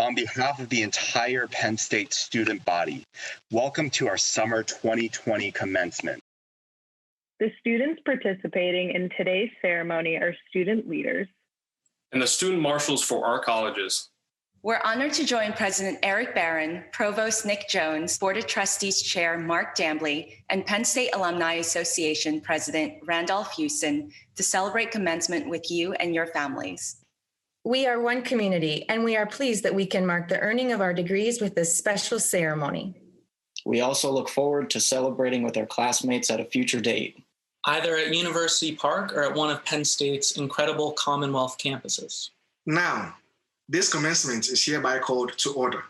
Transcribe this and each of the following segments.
On behalf of the entire Penn State student body, welcome to our summer 2020 commencement. The students participating in today's ceremony are student leaders and the student marshals for our colleges. We're honored to join President Eric Barron, Provost Nick Jones, Board of Trustees Chair Mark Dambley, and Penn State Alumni Association President Randolph Houston to celebrate commencement with you and your families. We are one community, and we are pleased that we can mark the earning of our degrees with this special ceremony. We also look forward to celebrating with our classmates at a future date, either at University Park or at one of Penn State's incredible Commonwealth campuses. Now, this commencement is hereby called to order.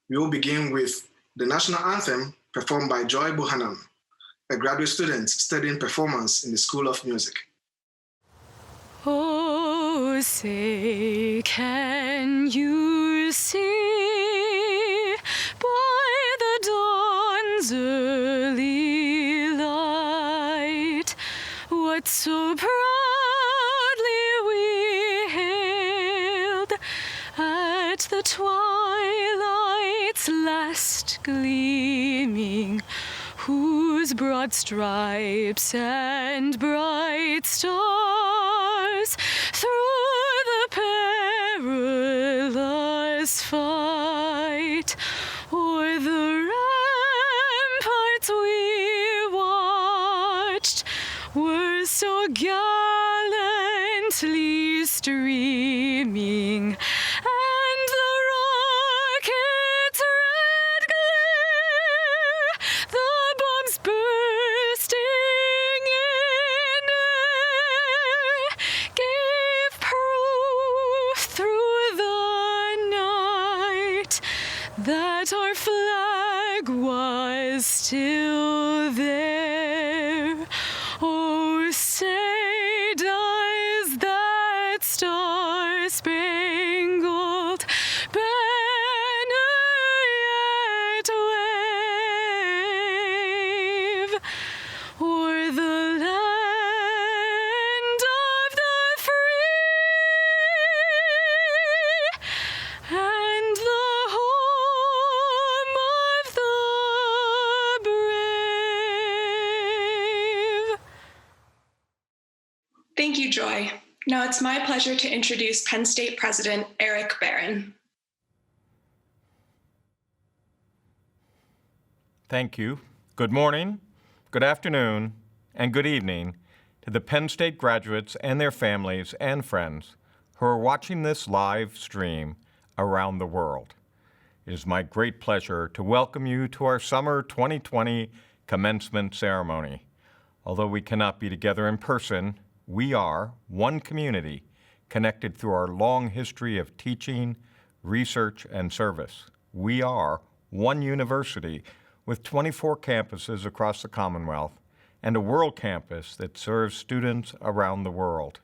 We will begin with the national anthem performed by Joy Buchanan, a graduate student studying performance in the School of Music. Oh, say, can you see by the dawn's early light what so proudly we hailed at the twilight's last gleaming, whose broad stripes and bright stars through the perilous fight o'er the ramparts we watched were so gallantly streaming, and the rocket's red glare, the bombs bursting in air, gave proof through the night that our flag was still there. Oh, say does that star-spangled banner yet wave o'er the land of the free and the home of the brave? Thank you, Joy. Now it's my pleasure to introduce Penn State President Eric Barron. Thank you. Good morning, good afternoon, and good evening to the Penn State graduates and their families and friends who are watching this live stream around the world. It is my great pleasure to welcome you to our summer 2020 commencement ceremony. Although we cannot be together in person, we are one community connected through our long history of teaching, research, and service. We are one university with 24 campuses across the Commonwealth and a world campus that serves students around the world.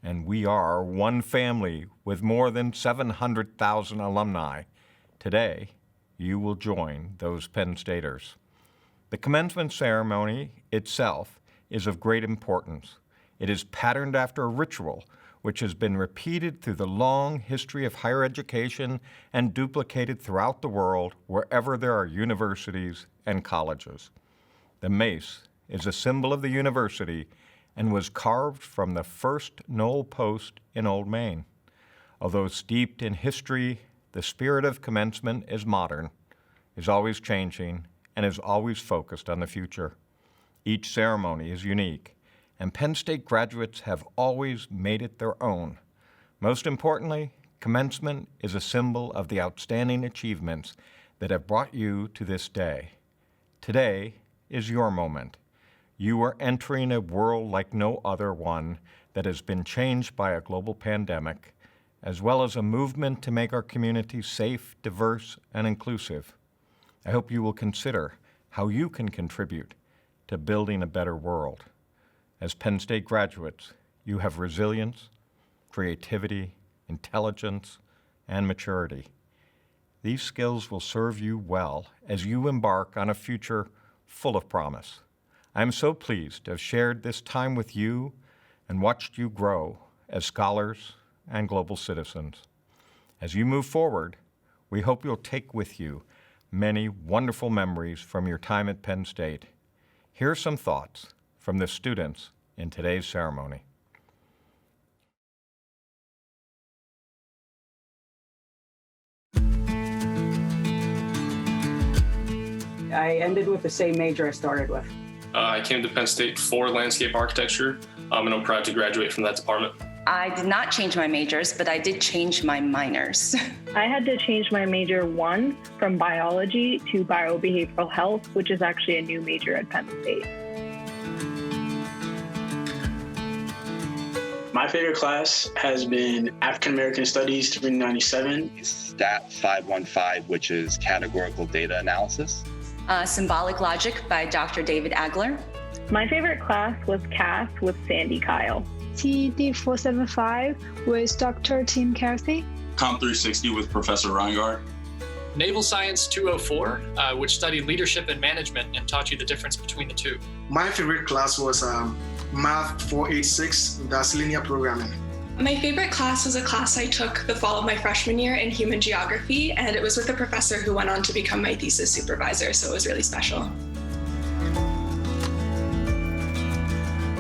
And we are one family with more than 700,000 alumni. Today, you will join those Penn Staters. The commencement ceremony itself is of great importance. It is patterned after a ritual which has been repeated through the long history of higher education and duplicated throughout the world wherever there are universities and colleges. The mace is a symbol of the university and was carved from the first knoll post in Old Main. Although steeped in history, the spirit of commencement is modern, is always changing, and is always focused on the future. Each ceremony is unique, and Penn State graduates have always made it their own. Most importantly, commencement is a symbol of the outstanding achievements that have brought you to this day. Today is your moment. You are entering a world like no other one that has been changed by a global pandemic, as well as a movement to make our community safe, diverse, and inclusive. I hope you will consider how you can contribute to building a better world. As Penn State graduates, you have resilience, creativity, intelligence, and maturity. These skills will serve you well as you embark on a future full of promise. I am so pleased to have shared this time with you and watched you grow as scholars and global citizens. As you move forward, We hope you'll take with you many wonderful memories from your time at Penn State. Here are some thoughts from the students in today's ceremony. I ended with the same major I started with. I came to Penn State for landscape architecture, and I'm proud to graduate from that department. I did not change my majors, but I did change my minors. I had to change my major once from biology to biobehavioral health, which is actually a new major at Penn State. My favorite class has been African American Studies 397. Stat 515, which is categorical data analysis. Symbolic Logic by Dr. David Agler. My favorite class was CAS with Sandy Kyle. TD 475 with Dr. Tim Cathy. Com 360 with Professor Reingard. Naval Science 204, which studied leadership and management and taught you the difference between the two. My favorite class was Math 486, that's linear programming. My favorite class was a class I took the fall of my freshman year in human geography, and it was with a professor who went on to become my thesis supervisor, so it was really special.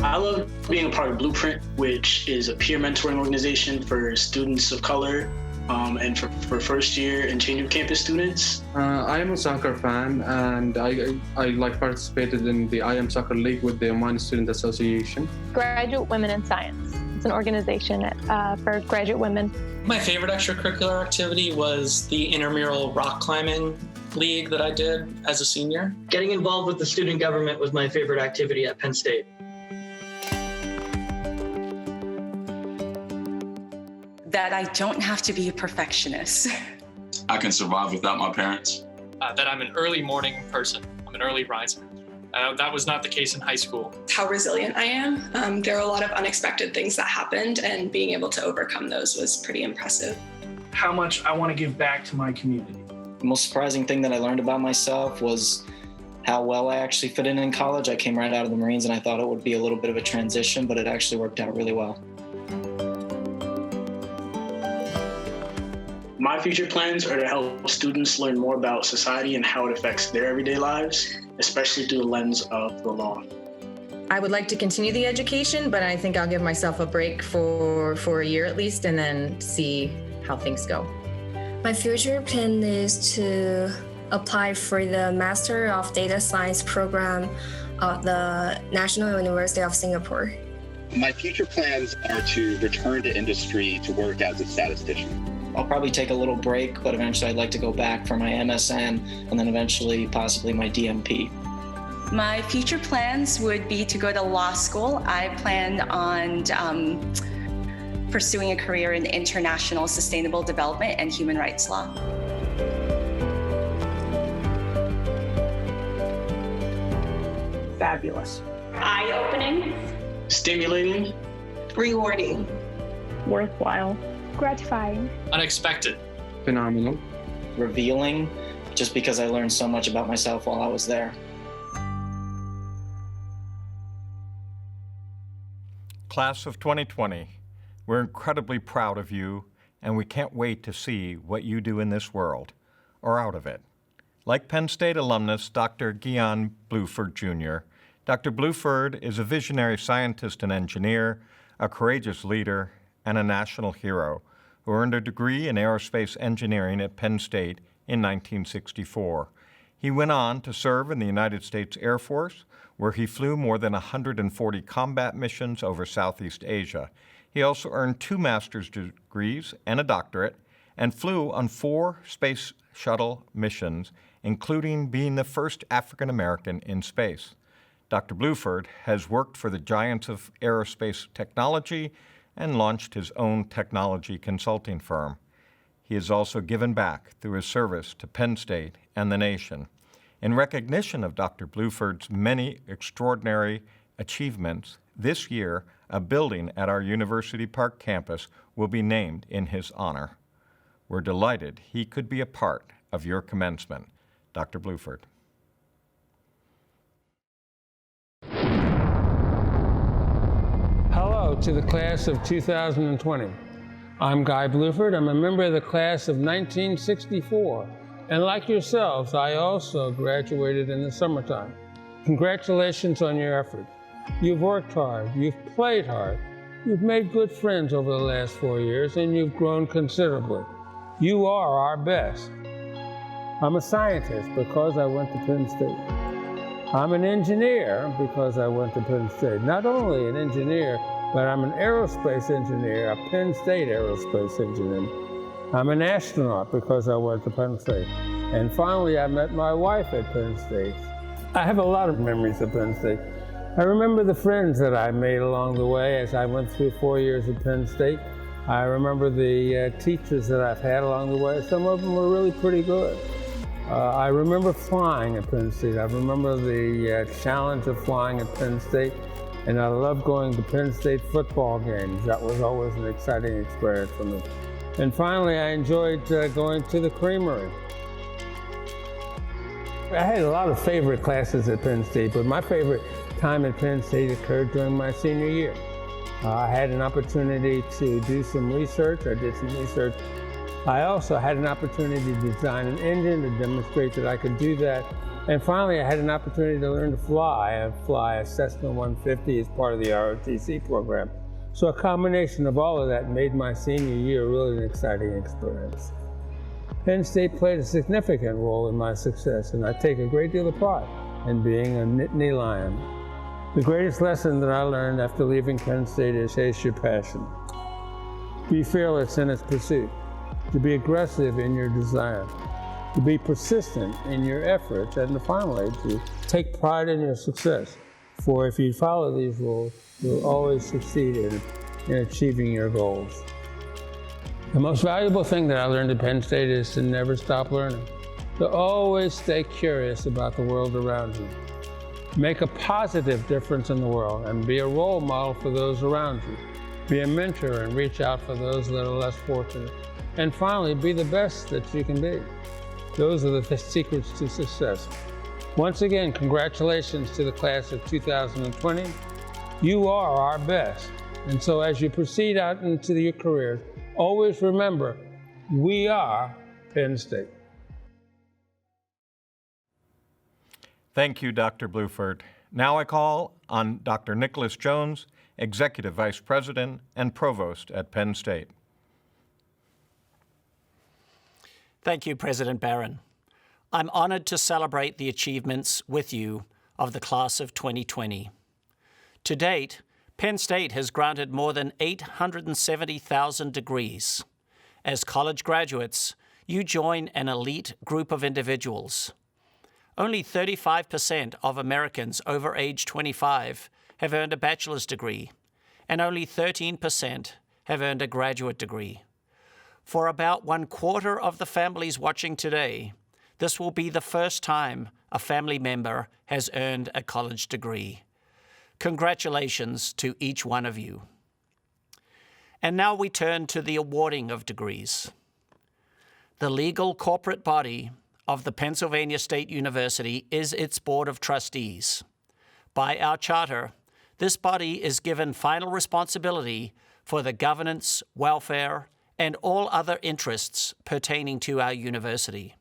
I love being a part of Blueprint, which is a peer mentoring organization for students of color and for first year and change of campus students. I am a soccer fan, and I participated in the I Am Soccer League with the Oman Student Association. Graduate Women in Science. It's an organization for graduate women. My favorite extracurricular activity was the intramural rock climbing league that I did as a senior. Getting involved with the student government was my favorite activity at Penn State. That I don't have to be a perfectionist. I can survive without my parents. That I'm an early morning person. I'm an early riser. That was not the case in high school. How resilient I am. There are a lot of unexpected things that happened, and being able to overcome those was pretty impressive. How much I want to give back to my community. The most surprising thing that I learned about myself was how well I actually fit in college. I came right out of the Marines and I thought it would be a little bit of a transition, but it actually worked out really well. My future plans are to help students learn more about society and how it affects their everyday lives, especially through the lens of the law. I would like to continue the education, but I think I'll give myself a break for a year at least and then see how things go. My future plan is to apply for the Master of Data Science program of the National University of Singapore. My future plans are to return to industry to work as a statistician. I'll probably take a little break, but eventually I'd like to go back for my MSN and then eventually possibly my DMP. My future plans would be to go to law school. I plan on pursuing a career in international sustainable development and human rights law. Fabulous. Eye-opening. Stimulating. Rewarding. Worthwhile. Gratifying. Unexpected. Phenomenal. Revealing, just because I learned so much about myself while I was there. Class of 2020, we're incredibly proud of you, and we can't wait to see what you do in this world, or out of it. Like Penn State alumnus Dr. Guion Bluford Jr., Dr. Bluford is a visionary scientist and engineer, a courageous leader, and a national hero who earned a degree in aerospace engineering at Penn State in 1964. He went on to serve in the United States Air Force, where he flew more than 140 combat missions over Southeast Asia. He also earned 2 master's degrees and a doctorate, and flew on 4 space shuttle missions, including being the first African American in space. Dr. Bluford has worked for the giants of aerospace technology and launched his own technology consulting firm. He has also given back through his service to Penn State and the nation. In recognition of Dr. Bluford's many extraordinary achievements, this year, a building at our University Park campus will be named in his honor. We're delighted he could be a part of your commencement. Dr. Bluford. Hello to the class of 2020. I'm Guy Bluford. I'm a member of the class of 1964. And like yourselves, I also graduated in the summertime. Congratulations on your effort. You've worked hard, you've played hard, you've made good friends over the last 4 years, and you've grown considerably. You are our best. I'm a scientist because I went to Penn State. I'm an engineer because I went to Penn State. Not only an engineer, but I'm an aerospace engineer, a Penn State aerospace engineer. I'm an astronaut because I went to Penn State. And finally, I met my wife at Penn State. I have a lot of memories of Penn State. I remember the friends that I made along the way as I went through 4 years at Penn State. I remember the teachers that I've had along the way. Some of them were really pretty good. I remember flying at Penn State. I remember the challenge of flying at Penn State, and I loved going to Penn State football games. That was always an exciting experience for me. And finally, I enjoyed going to the creamery. I had a lot of favorite classes at Penn State, but my favorite time at Penn State occurred during my senior year. I had an opportunity to do some research. I did some research. I also had an opportunity to design an engine to demonstrate that I could do that. And finally, I had an opportunity to learn to fly. I fly a Cessna 150 as part of the ROTC program. So a combination of all of that made my senior year really an exciting experience. Penn State played a significant role in my success, and I take a great deal of pride in being a Nittany Lion. The greatest lesson that I learned after leaving Penn State is chase your passion. Be fearless in its pursuit, to be aggressive in your desire, to be persistent in your efforts, and finally, to take pride in your success. For if you follow these rules, you'll always succeed in achieving your goals. The most valuable thing that I learned at Penn State is to never stop learning, to always stay curious about the world around you. Make a positive difference in the world and be a role model for those around you. Be a mentor and reach out for those that are less fortunate. And finally, be the best that you can be. Those are the secrets to success. Once again, congratulations to the class of 2020. You are our best. And so as you proceed out into your careers, always remember, we are Penn State. Thank you, Dr. Bluford. Now I call on Dr. Nicholas Jones, Executive Vice President and Provost at Penn State. Thank you, President Barron. I'm honored to celebrate the achievements with you of the class of 2020. To date, Penn State has granted more than 870,000 degrees. As college graduates, you join an elite group of individuals. Only 35% of Americans over age 25 have earned a bachelor's degree, and only 13% have earned a graduate degree. For about 1/4 of the families watching today, this will be the first time a family member has earned a college degree. Congratulations to each one of you. And now we turn to the awarding of degrees. The legal corporate body of the Pennsylvania State University is its Board of Trustees. By our charter, this body is given final responsibility for the governance, welfare, and all other interests pertaining to our university.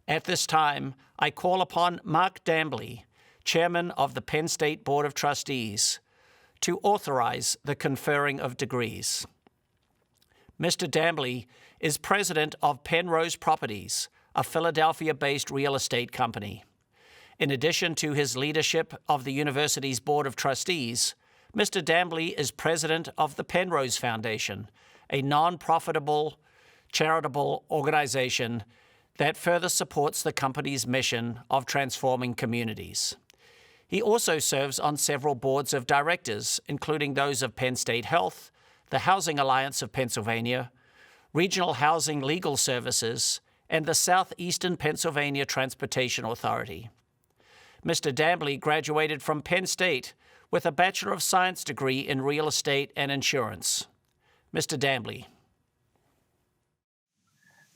At this time, I call upon Mark Dambley, Chairman of the Penn State Board of Trustees, to authorize the conferring of degrees. Mr. Dambley is President of Penrose Properties, a Philadelphia-based real estate company. In addition to his leadership of the university's Board of Trustees, Mr. Dambley is President of the Penrose Foundation, a non-profitable charitable organization that further supports the company's mission of transforming communities. He also serves on several boards of directors, including those of Penn State Health, the Housing Alliance of Pennsylvania, Regional Housing Legal Services, and the Southeastern Pennsylvania Transportation Authority. Mr. Dambley graduated from Penn State with a Bachelor of Science degree in Real Estate and Insurance. Mr. Dambley.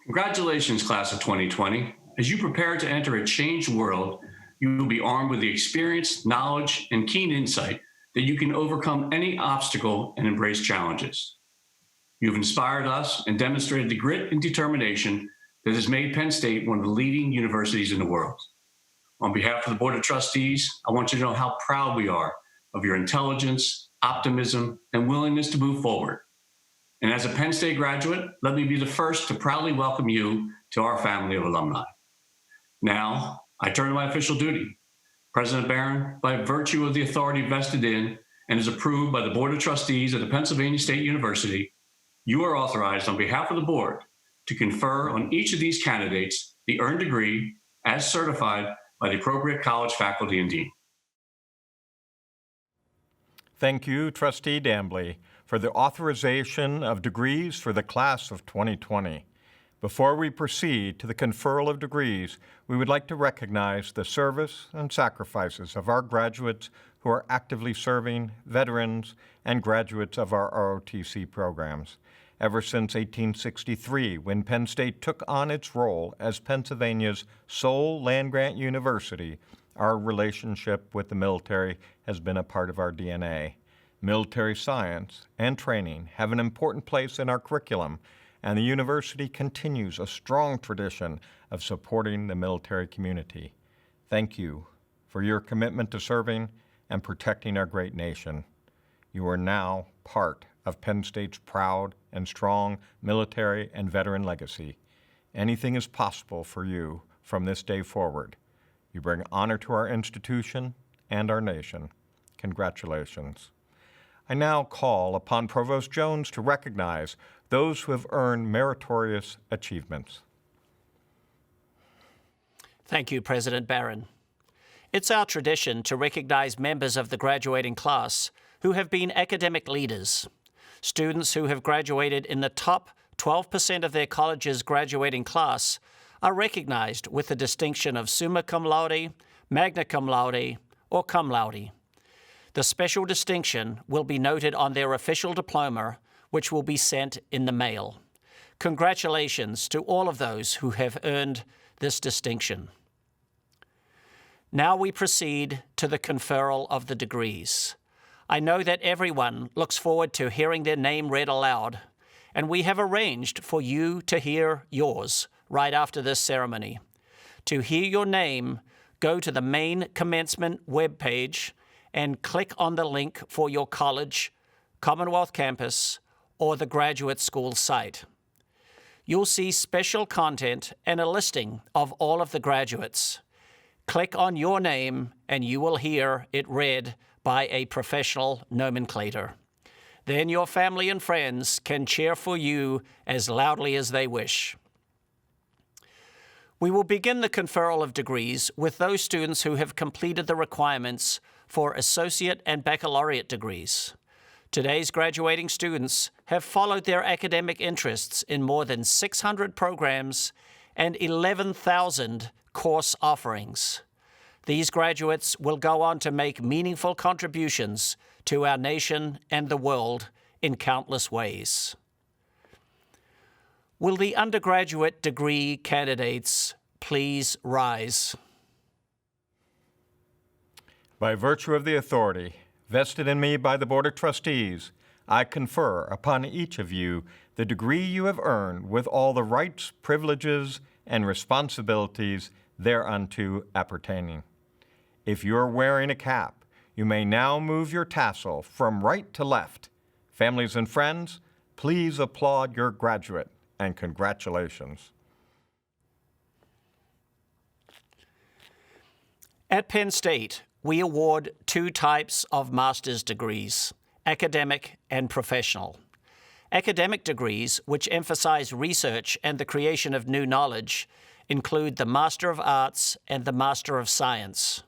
Congratulations, class of 2020. As you prepare to enter a changed world, you will be armed with the experience, knowledge, and keen insight that you can overcome any obstacle and embrace challenges. You've inspired us and demonstrated the grit and determination that has made Penn State one of the leading universities in the world. On behalf of the Board of Trustees, I want you to know how proud we are of your intelligence, optimism, and willingness to move forward. And as a Penn State graduate, let me be the first to proudly welcome you to our family of alumni. Now, I turn to my official duty. President Barron, by virtue of the authority vested in and is approved by the Board of Trustees of the Pennsylvania State University, you are authorized on behalf of the board to confer on each of these candidates the earned degree as certified by the appropriate college faculty and dean. Thank you, Trustee Dambley, for the authorization of degrees for the class of 2020. Before we proceed to the conferral of degrees, we would like to recognize the service and sacrifices of our graduates who are actively serving, veterans, and graduates of our ROTC programs. Ever since 1863, when Penn State took on its role as Pennsylvania's sole land-grant university, our relationship with the military has been a part of our DNA. Military science and training have an important place in our curriculum, and the university continues a strong tradition of supporting the military community. Thank you for your commitment to serving and protecting our great nation. You are now part of Penn State's proud and strong military and veteran legacy. Anything is possible for you from this day forward. You bring honor to our institution and our nation. Congratulations. I now call upon Provost Jones to recognize those who have earned meritorious achievements. Thank you, President Barron. It's our tradition to recognize members of the graduating class who have been academic leaders. Students who have graduated in the top 12% of their college's graduating class are recognized with the distinction of summa cum laude, magna cum laude, or cum laude. The special distinction will be noted on their official diploma, which will be sent in the mail. Congratulations to all of those who have earned this distinction. Now we proceed to the conferral of the degrees. I know that everyone looks forward to hearing their name read aloud, and we have arranged for you to hear yours right after this ceremony. To hear your name, go to the main commencement webpage and click on the link for your college, Commonwealth campus, or the graduate school site. You'll see special content and a listing of all of the graduates. Click on your name and you will hear it read by a professional nomenclator. Then your family and friends can cheer for you as loudly as they wish. We will begin the conferral of degrees with those students who have completed the requirements for associate and baccalaureate degrees. Today's graduating students have followed their academic interests in more than 600 programs and 11,000 course offerings. These graduates will go on to make meaningful contributions to our nation and the world in countless ways. Will the undergraduate degree candidates please rise? By virtue of the authority vested in me by the Board of Trustees, I confer upon each of you the degree you have earned with all the rights, privileges, and responsibilities thereunto appertaining. If you're wearing a cap, you may now move your tassel from right to left. Families and friends, please applaud your graduate, and congratulations. At Penn State, we award two types of master's degrees, academic and professional. Academic degrees, which emphasize research and the creation of new knowledge, include the Master of Arts and the Master of Science.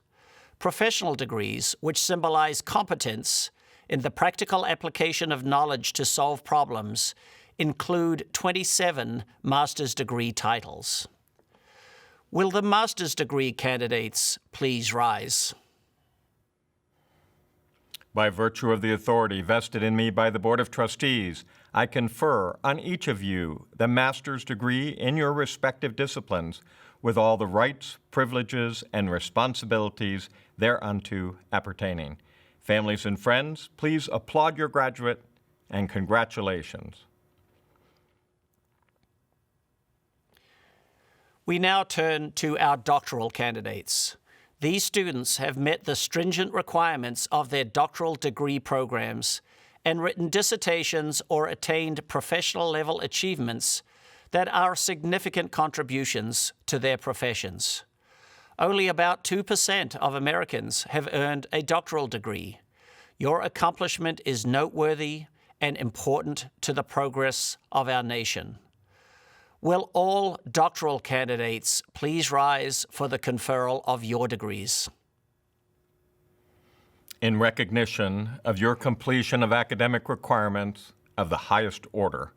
Professional degrees, which symbolize competence in the practical application of knowledge to solve problems, include 27 master's degree titles. Will the master's degree candidates please rise? By virtue of the authority vested in me by the Board of Trustees, I confer on each of you the master's degree in your respective disciplines with all the rights, privileges, and responsibilities thereunto appertaining. Families and friends, please applaud your graduate and congratulations. We now turn to our doctoral candidates. These students have met the stringent requirements of their doctoral degree programs and written dissertations or attained professional level achievements that are significant contributions to their professions. Only about 2% of Americans have earned a doctoral degree. Your accomplishment is noteworthy and important to the progress of our nation. Will all doctoral candidates please rise for the conferral of your degrees? In recognition of your completion of academic requirements of the highest order,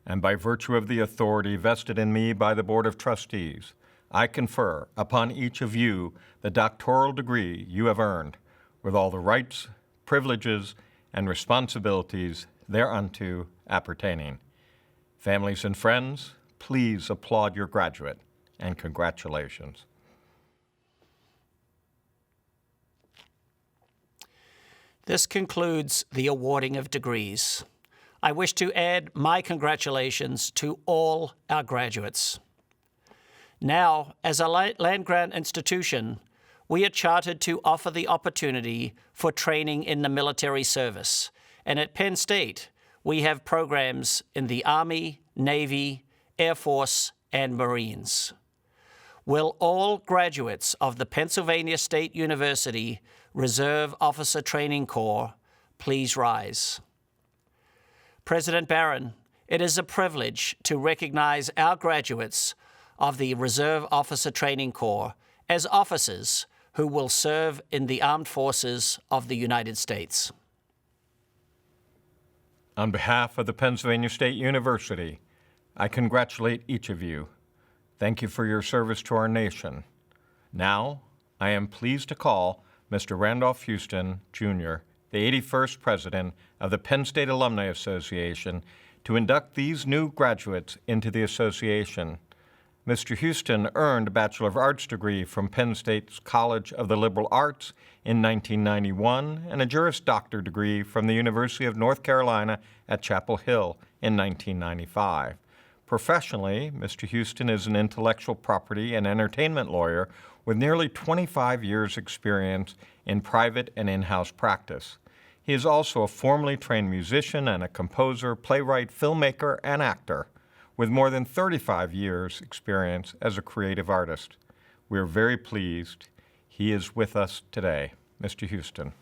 and by virtue of the authority vested in me by the Board of Trustees, I confer upon each of you the doctoral degree you have earned, with all the rights, privileges, and responsibilities thereunto appertaining. Families and friends, please applaud your graduate, and congratulations. This concludes the awarding of degrees. I wish to add my congratulations to all our graduates. Now, as a land-grant institution, we are chartered to offer the opportunity for training in the military service. And at Penn State, we have programs in the Army, Navy, Air Force, and Marines. Will all graduates of the Pennsylvania State University Reserve Officer Training Corps please rise? President Barron, it is a privilege to recognize our graduates of the Reserve Officer Training Corps as officers who will serve in the armed forces of the United States. On behalf of the Pennsylvania State University, I congratulate each of you. Thank you for your service to our nation. Now, I am pleased to call Mr. Randolph Houston, Jr., the 81st President of the Penn State Alumni Association, to induct these new graduates into the association. Mr. Houston earned a Bachelor of Arts degree from Penn State's College of the Liberal Arts in 1991 and a Juris Doctor degree from the University of North Carolina at Chapel Hill in 1995. Professionally, Mr. Houston is an intellectual property and entertainment lawyer with nearly 25 years' experience in private and in-house practice. He is also a formally trained musician and a composer, playwright, filmmaker, and actor, with more than 35 years' experience as a creative artist. We are very pleased he is with us today. Mr. Houston.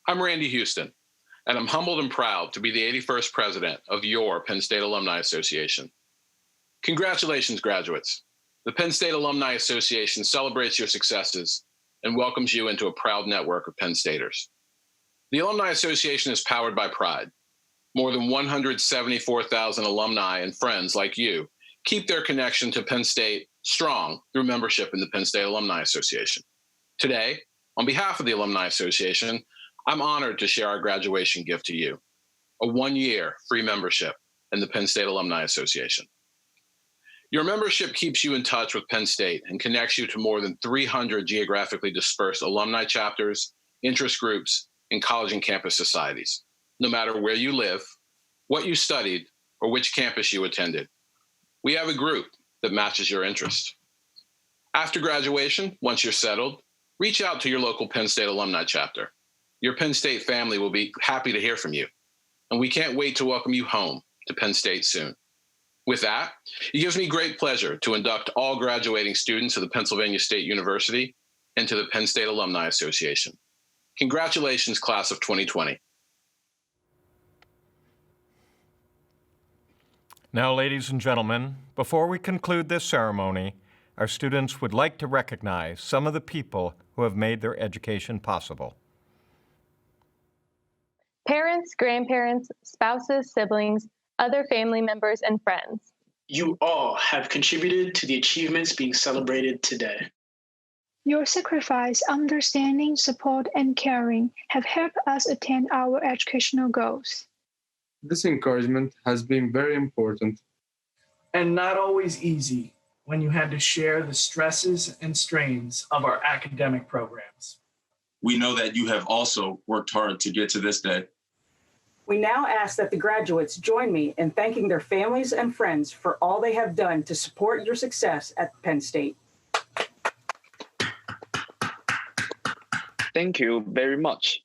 I'm Randy Houston, and I'm humbled and proud to be the 81st president of your Penn State Alumni Association. Congratulations, graduates. The Penn State Alumni Association celebrates your successes and welcomes you into a proud network of Penn Staters. The Alumni Association is powered by pride. More than 174,000 alumni and friends like you keep their connection to Penn State strong through membership in the Penn State Alumni Association. Today, on behalf of the Alumni Association, I'm honored to share our graduation gift to you, a one-year free membership in the Penn State Alumni Association. Your membership keeps you in touch with Penn State and connects you to more than 300 geographically dispersed alumni chapters, interest groups, and college and campus societies, no matter where you live, what you studied, or which campus you attended. We have a group that matches your interest. After graduation, once you're settled, reach out to your local Penn State alumni chapter. Your Penn State family will be happy to hear from you, and we can't wait to welcome you home to Penn State soon. With that, it gives me great pleasure to induct all graduating students of the Pennsylvania State University into the Penn State Alumni Association. Congratulations, class of 2020. Now, ladies and gentlemen, before we conclude this ceremony, our students would like to recognize some of the people who have made their education possible. Parents, grandparents, spouses, siblings, other family members, and friends. You all have contributed to the achievements being celebrated today. Your sacrifice, understanding, support, and caring have helped us attain our educational goals. This encouragement has been very important. And not always easy when you had to share the stresses and strains of our academic programs. We know that you have also worked hard to get to this day. We now ask that the graduates join me in thanking their families and friends for all they have done to support your success at Penn State. Thank you very much.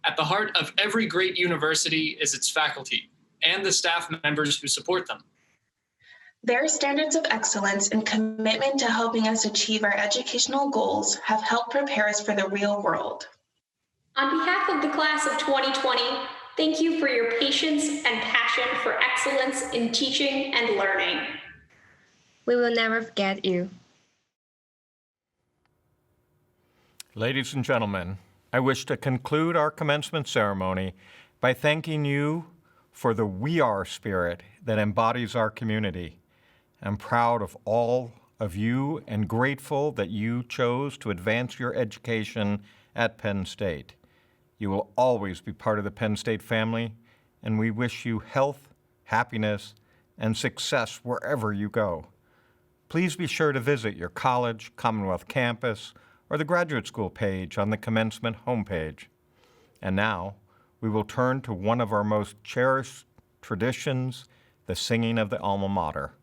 At the heart of every great university is its faculty and the staff members who support them. Their standards of excellence and commitment to helping us achieve our educational goals have helped prepare us for the real world. On behalf of the class of 2020, thank you for your patience and passion for excellence in teaching and learning. We will never forget you. Ladies and gentlemen, I wish to conclude our commencement ceremony by thanking you for the We Are spirit that embodies our community. I'm proud of all of you and grateful that you chose to advance your education at Penn State. You will always be part of the Penn State family, and we wish you health, happiness, and success wherever you go. Please be sure to visit your college, Commonwealth campus, or the graduate school page on the Commencement homepage. And now, we will turn to one of our most cherished traditions, the singing of the alma mater.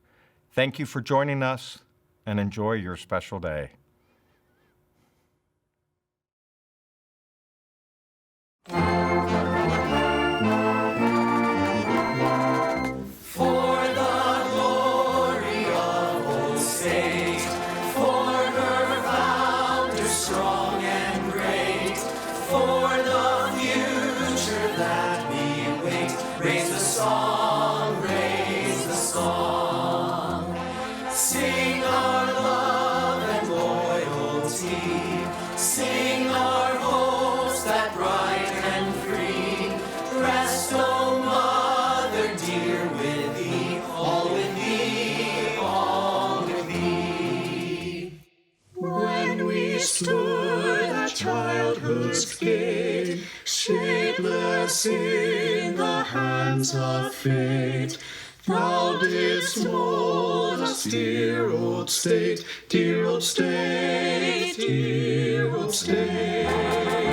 Thank you for joining us, and enjoy your special day. Childhood's gate, shapeless in the hands of fate, thou didst mold us, dear old state, dear old state, dear old state.